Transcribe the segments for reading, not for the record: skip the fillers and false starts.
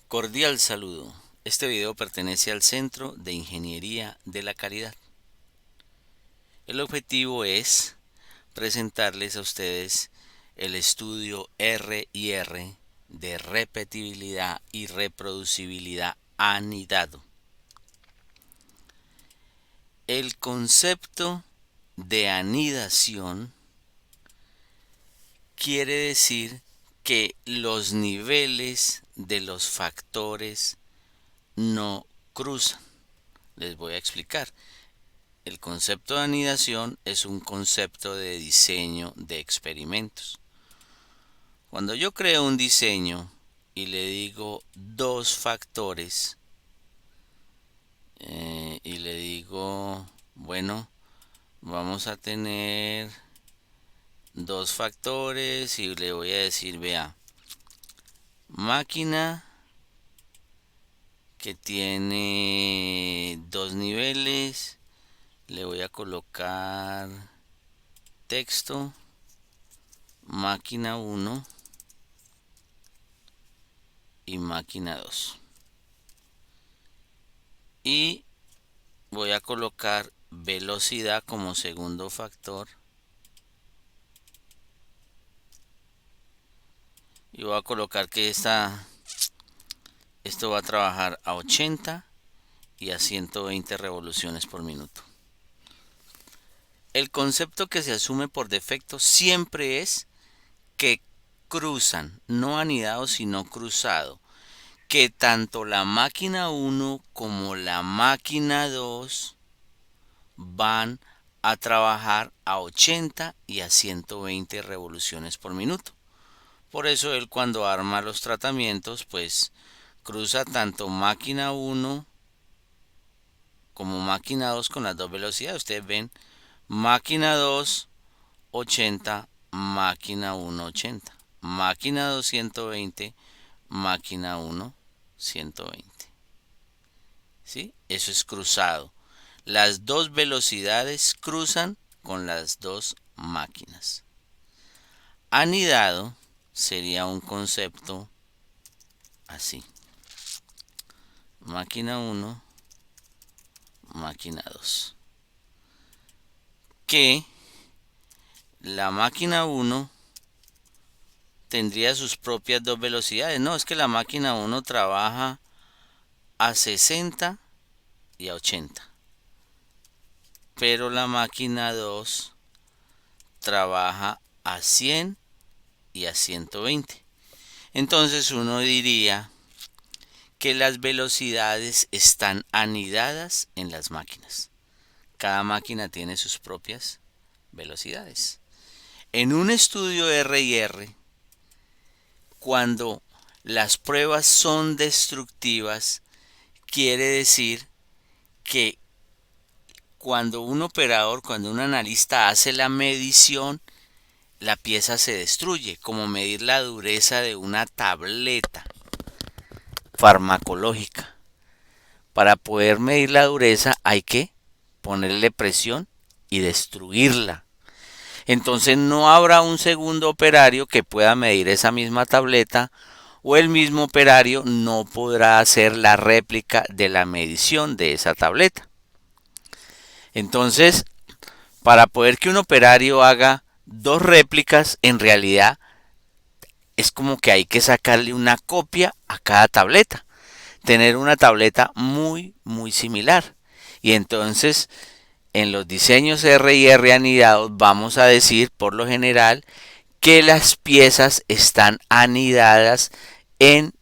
Cordial saludo. Este video pertenece al Centro de Ingeniería de la Calidad. El objetivo es presentarles a ustedes el estudio R&R de repetibilidad y reproducibilidad anidado. El concepto de anidación quiere decir que los niveles de los factores no cruzan. Les voy a explicar. El concepto de anidación es un concepto de diseño de experimentos. Cuando yo creo un diseño y le digo dos factores y le digo, bueno, vamos a tener dos factores y le voy a decir, vea, máquina que tiene dos niveles, le voy a colocar texto, máquina 1 y máquina 2. Y voy a colocar velocidad como segundo factor. Y voy a colocar que esto va a trabajar a 80 y a 120 revoluciones por minuto. El concepto que se asume por defecto siempre es que cruzan, no anidado sino cruzado, que tanto la máquina 1 como la máquina 2 van a trabajar a 80 y a 120 revoluciones por minuto. Por eso él cuando arma los tratamientos pues cruza tanto máquina 1 como máquina 2 con las dos velocidades. Ustedes ven máquina 2 80, máquina 1 80, máquina 2 120, máquina 1 120. ¿Sí? Eso es cruzado. Las dos velocidades cruzan con las dos máquinas. Anidado sería un concepto así. Máquina 1, máquina 2. Que la máquina 1 tendría sus propias dos velocidades. No, es que la máquina 1 trabaja a 60 y a 80. Pero la máquina 2 trabaja a 100 y a 120. Entonces uno diría que las velocidades están anidadas en las máquinas. Cada máquina tiene sus propias velocidades. En un estudio R&R, cuando las pruebas son destructivas, quiere decir que cuando un operador, cuando un analista hace la medición, la pieza se destruye, como medir la dureza de una tableta farmacológica. Para poder medir la dureza hay que ponerle presión y destruirla. Entonces no habrá un segundo operario que pueda medir esa misma tableta, o el mismo operario no podrá hacer la réplica de la medición de esa tableta. Entonces, para poder que un operario haga dos réplicas, en realidad es como que hay que sacarle una copia a cada tableta. Tener una tableta muy similar. Y entonces, en los diseños R&R anidados vamos a decir por lo general que las piezas están anidadas en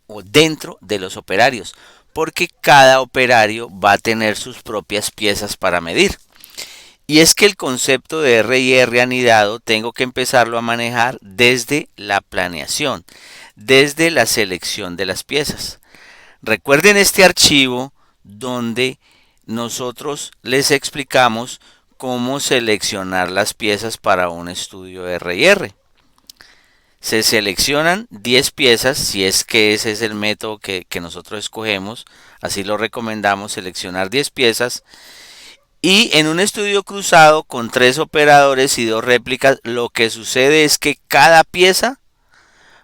o dentro de los operarios, porque cada operario va a tener sus propias piezas para medir. Y es que el concepto de R&R anidado tengo que empezarlo a manejar desde la planeación, desde la selección de las piezas. Recuerden este archivo donde nosotros les explicamos cómo seleccionar las piezas para un estudio R&R. Se seleccionan 10 piezas, si es que ese es el método que nosotros escogemos, así lo recomendamos, seleccionar 10 piezas. Y en un estudio cruzado con 3 operadores y 2 réplicas, lo que sucede es que cada pieza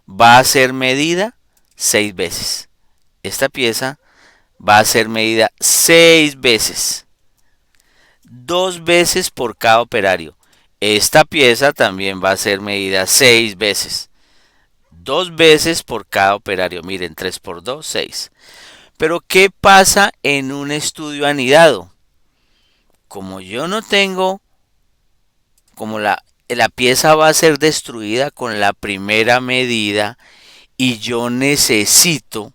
va a ser medida 6 veces. esta pieza va a ser medida 6 veces. 2 veces por cada operario. Esta pieza también va a ser medida 6 veces. 2 veces por cada operario. Miren, 3 por 2, 6. Pero ¿qué pasa en un estudio anidado? Como yo no tengo, como la pieza va a ser destruida con la primera medida y yo necesito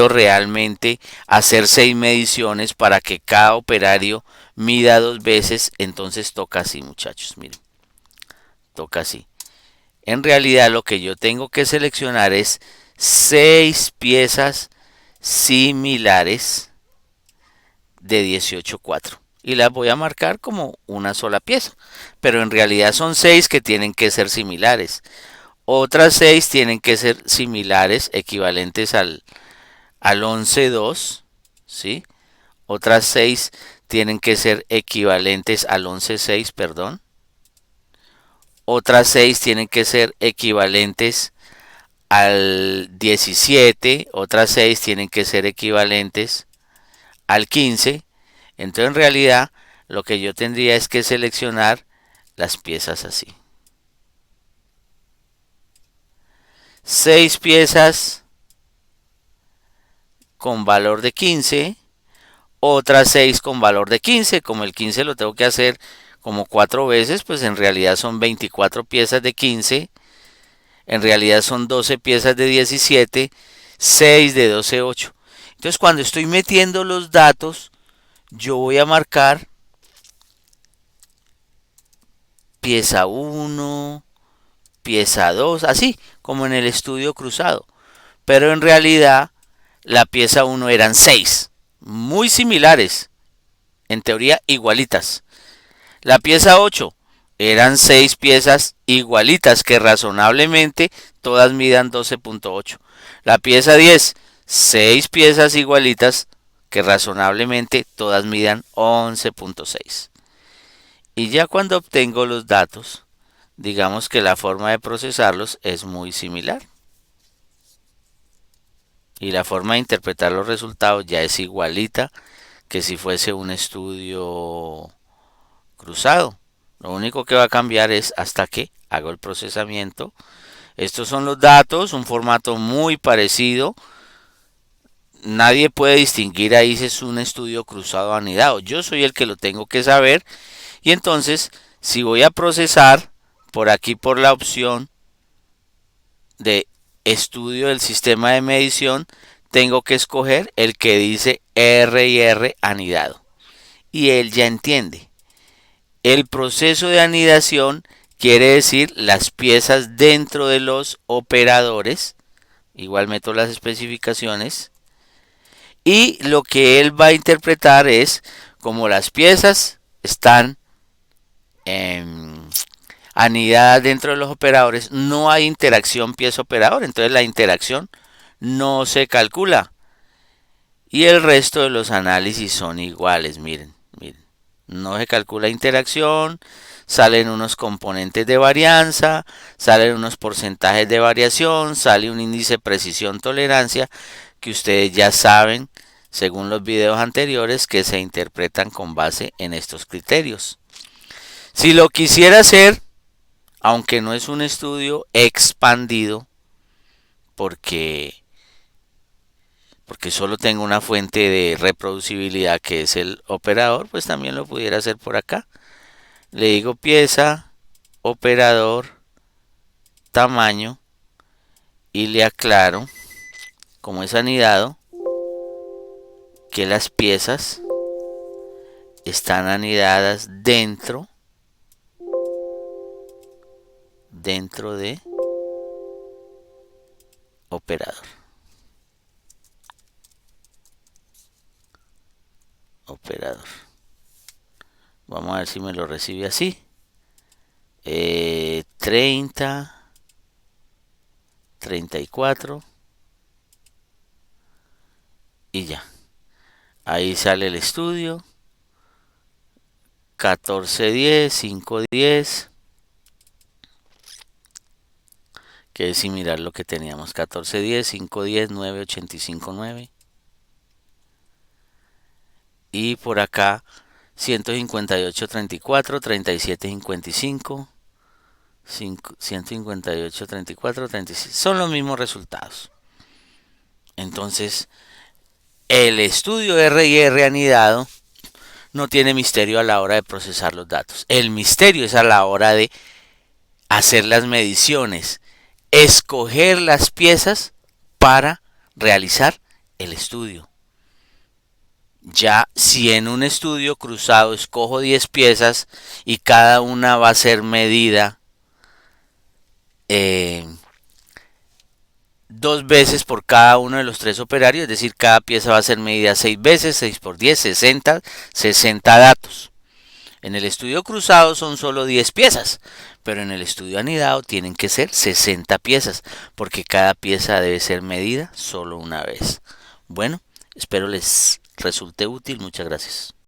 realmente hacer 6 mediciones para que cada operario mida 2 veces, entonces toca así, muchachos, miren, toca así. En realidad lo que yo tengo que seleccionar es 6 piezas similares de 18,4 y las voy a marcar como una sola pieza, pero en realidad son 6 que tienen que ser similares. Otras 6 tienen que ser similares, equivalentes al 11,2, ¿sí? Otras 6 tienen que ser equivalentes al 11,6, perdón. Otras 6 tienen que ser equivalentes al 17. Otras 6 tienen que ser equivalentes al 15. Entonces en realidad lo que yo tendría es que seleccionar las piezas así. 6 piezas con valor de 15, otras 6 con valor de 15, como el 15 lo tengo que hacer como 4 veces, pues en realidad son 24 piezas de 15, en realidad son 12 piezas de 17, 6 de 12, 8. Entonces cuando estoy metiendo los datos, yo voy a marcar pieza 1, pieza 2, así como en el estudio cruzado. Pero en realidad la pieza 1 eran 6, muy similares, en teoría igualitas. La pieza 8 eran 6 piezas igualitas que razonablemente todas midan 12,8. La pieza 10, 6 piezas igualitas que razonablemente todas midan 11,6. Y ya cuando obtengo los datos, digamos que la forma de procesarlos es muy similar. Y la forma de interpretar los resultados ya es igualita que si fuese un estudio cruzado. Lo único que va a cambiar es hasta que hago el procesamiento. Estos son los datos, un formato muy parecido. Nadie puede distinguir ahí si es un estudio cruzado o anidado. Yo soy el que lo tengo que saber. Y entonces, si voy a procesar, por aquí por la opción de estudio del sistema de medición, tengo que escoger el que dice R&R anidado. Y él ya entiende. El proceso de anidación quiere decir las piezas dentro de los operadores. Igual meto las especificaciones. Y lo que él va a interpretar es como las piezas están anidadas dentro de los operadores, no hay interacción pieza-operador, entonces la interacción no se calcula. Y el resto de los análisis son iguales, miren, miren. No se calcula interacción, salen unos componentes de varianza, salen unos porcentajes de variación, sale un índice de precisión tolerancia que ustedes ya saben, según los videos anteriores, que se interpretan con base en estos criterios. Si lo quisiera hacer, aunque no es un estudio expandido, porque solo tengo una fuente de reproducibilidad que es el operador, pues también lo pudiera hacer por acá. Le digo pieza, operador, tamaño y le aclaro, como es anidado, que las piezas están anidadas dentro de operador. Vamos a ver si me lo recibe así. 30, 34 y ya. Ahí sale el estudio. 1410, 510. que es similar a lo que teníamos, 1410, 510, 985, 9. Y por acá 158, 34, 37, 55, 158, 34, 36. Son los mismos resultados. Entonces, el estudio R y R anidado no tiene misterio a la hora de procesar los datos. El misterio es a la hora de hacer las mediciones, escoger las piezas para realizar el estudio. Ya si en un estudio cruzado escojo 10 piezas y cada una va a ser medida 2 veces por cada uno de los 3 operarios, es decir, cada pieza va a ser medida 6 veces, 6 por 10, 60 datos. En el estudio cruzado son solo 10 piezas, pero en el estudio anidado tienen que ser 60 piezas, porque cada pieza debe ser medida solo una vez. Bueno, espero les resulte útil. Muchas gracias.